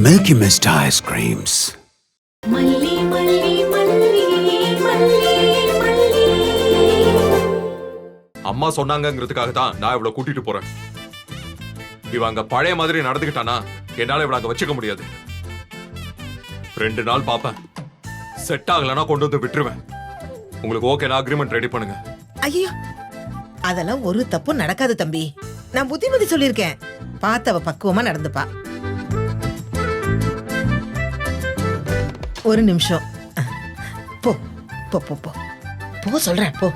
Milky Mist ice creams. அம்மா சொன்னாங்கிறதுக்காக தான் நான் இவ்வளவு கூட்டிட்டு போறேன். இவ அங்க பழைய மாதிரி நடந்துக்கிட்டானா என்னால இவள அங்க வச்சுக்க முடியாது. 2 நாள் பாப்பேன், செட் ஆகலன்னா கொண்டு வந்து விட்டுருவேன். உங்களுக்கு ஓகேனா அக்ரிமெண்ட் ரெடி பண்ணுங்க. ஐயோ, அதெல்லாம் ஒரு தப்பு நடக்காது தம்பி. நான் புத்திமதி சொல்லியிருக்கேன். பார்த்தவ பக்குவமா நடந்துப்பா. ஒரு நிமிஷம். போ போ போ போ போ சொல்றேன், போ.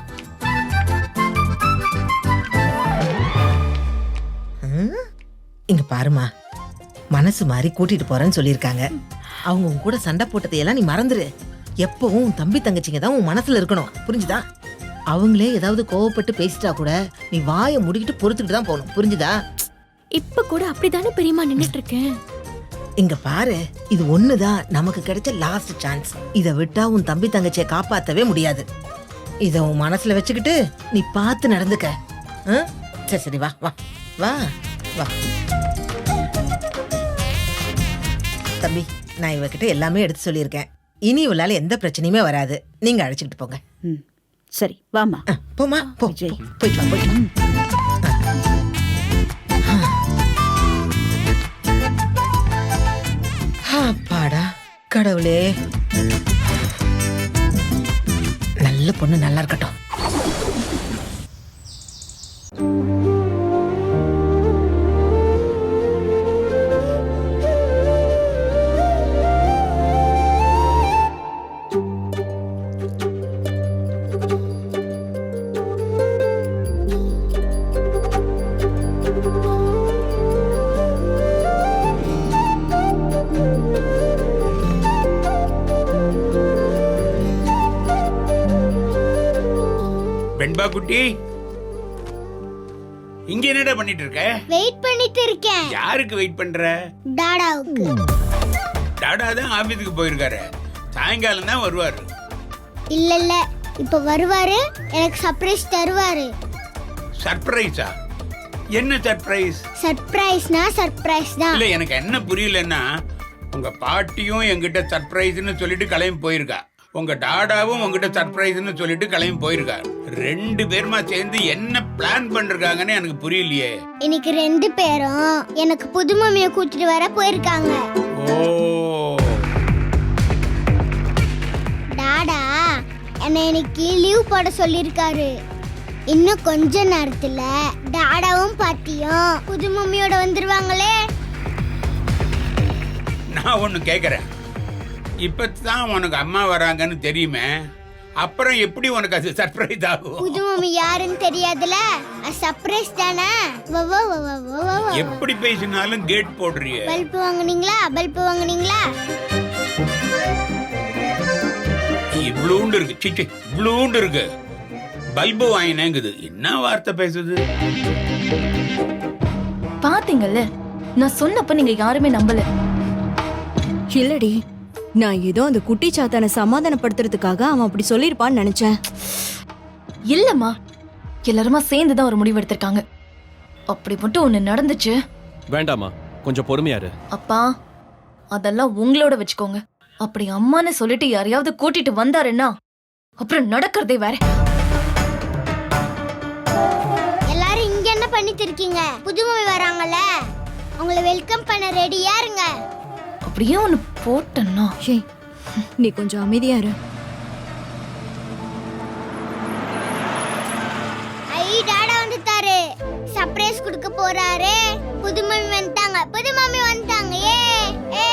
இங்க பாருமா, மனசு மாதிரி கூட்டிட்டு போறேன்னு சொல்லியிருக்காங்க. அவங்க உன் கூட சண்டை போட்டதையெல்லாம் நீ மறந்துரு. எப்பவும் உன் தம்பி தங்கச்சிங்க தான் உன் மனசுல இருக்கணும், புரிஞ்சுதா? அவங்களே ஏதாவது கோவப்பட்டு பேசிட்டா கூட நீ வாயை முடிக்கிட்டு பொறுத்துக்கிட்டு தான் போகணும், புரிஞ்சுதா? இப்ப கூட அப்படிதானே பெரியமா நின்னுட்டு இருக்கேன். இங்க பாரு, இது ஒண்ணுதான் நமக்கு கிடைச்ச லாஸ்ட் சான்ஸ். இத விட்டா உன் தம்பி தங்கச்சியை காப்பாத்தவே முடியாது. இத உன் மனசுல வச்சுக்கிட்டு நீ பார்த்து நடந்துக்க. சரி சரி, வா வா வா வா. தம்பி, நான் இவகிட்ட எல்லாமே எடுத்து சொல்லியிருக்கேன். இனி இவளால எந்த பிரச்சனையுமே வராது. நீங்க அழைச்சிட்டு போங்க. சரி, வாமா. போமா, போ. போயிட்டு வா, போயிட்டு வா. அப்பாடா கடவுளே, நல்ல பொண்ணு நல்லா இருக்கட்டும். வெண்பா குட்டி, இங்க என்னடா பண்ணிட்டு இருக்க? வெயிட் பண்ணிட்டு இருக்கேன். யாருக்கு வெயிட் பண்ற? டாடாவுக்கு. டாடா தான் ஆபீஸ்க்கு போயிருக்காரு. சாயங்காலம் தான் வருவாரு. இல்ல இல்ல, இப்ப வருவாரு. எனக்கு சர்ப்ரைஸ் தருவாரு. சர்ப்ரைஸா? என்ன சர்ப்ரைஸ்? சர்ப்ரைஸ்னா சர்ப்ரைஸ் தான். இல்ல, எனக்கு என்ன புரியலன்னா, உங்க பாட்டியும் என்கிட்ட சர்ப்ரைஸ்னு சொல்லிட்டு கிளம்பி போயிருக்கா. உங்க டாடாவும் உங்ககிட்ட சர்ப்ரைஸ்னு சொல்லிட்டு கிளம்பி போயிருக்காரு. 2 பேருமா சேர்ந்து என்ன பிளான் பண்றாங்கன்னு எனக்கு புரியலையே. இன்னைக்கு 2 பேரும் எனக்கு புது மம்மியை கூட்டிட்டு வர போயிருக்காங்க. ஓ, டாடா என்னை இன்னைக்கு லீவ் போட சொல்லியிருக்காரு. இன்னும் கொஞ்ச நேரத்துல டாடாவும் பாட்டியும் புது மம்மியோட வந்துருவாங்களே. நான் ஒண்ணு கேக்குறேன். இப்பதான் உனக்கு அம்மா வராங்கன்னு தெரியுமே, அப்புறம் எப்படி உனக்கு அது சர்ப்ரைஸ் ஆகும்? புது மம்மி யாருன்னு தெரியாதுல, சர்ப்ரைஸ் தானே. எப்படி பேசினாலும் கேட் போடுறியே. பல்பு வாங்குனீங்களா? பல்பு வாங்குனீங்களா? இவ்வளோண்டு இருக்கு. சிச்சி, இவ்வளோண்டு இருக்கு. பல்பு வாங்கினேங்குது. என்ன வார்த்தை பேசுது? பாத்தீங்கல்ல, நான் சொன்னப்ப நீங்க யாருமே நம்பல. இல்லடி, நான் ஏதோ அந்த குட்டி சாத்தான சமாதானப்படுத்துறதுக்காக அவன் அப்படி சொல்லிருப்பான்னு நினைச்சேன். இல்லம்மா, எல்லாருமா சேர்ந்துதான் ஒரு முடிவு எடுத்திருக்காங்க. அப்படி மட்டும் ஒண்ணு நடந்துச்சு. வேண்டாமா, கொஞ்சம் பொறுமையாரு. அப்பா, அதெல்லாம் உங்களோட வச்சுக்கோங்க. அப்படி அம்மான்னு சொல்லிட்டு யாரையாவது கூட்டிட்டு வந்தாருன்னா அப்புறம் நடக்கிறதே வேற. எல்லாரும் இங்க என்ன பண்ணிட்டு இருக்கீங்க? புது மம்மி வராங்கல்ல, அவங்கள வெல்கம் பண்ண ரெடியா இருங்க. அப்படியே ஒண்ணு போட்டேன்னா. நீ கொஞ்சம் அமைதியா இரு. ஐ, டாடா வந்துட்டாரு. சர்ப்ரைஸ் கொடுக்க போறாரு. புது மம்மி வந்துட்டாங்க. புது மம்மி வந்துட்டாங்க. ஏ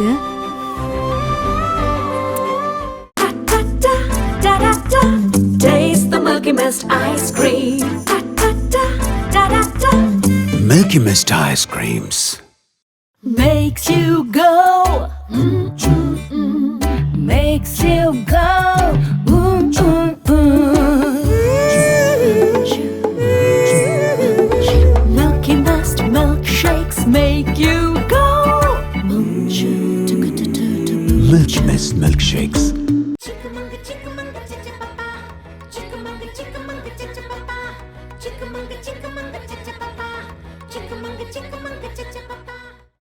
இது? Taste the Milky Mist ice cream. Milky Mist ice creams. Makes you go. Makes you go. Milky Mist milkshakes make you go. Milky Mist milkshakes. Chickamauga, chickamauga, chickamauga, chickamauga, chickamauga, chickamauga, chickamauga,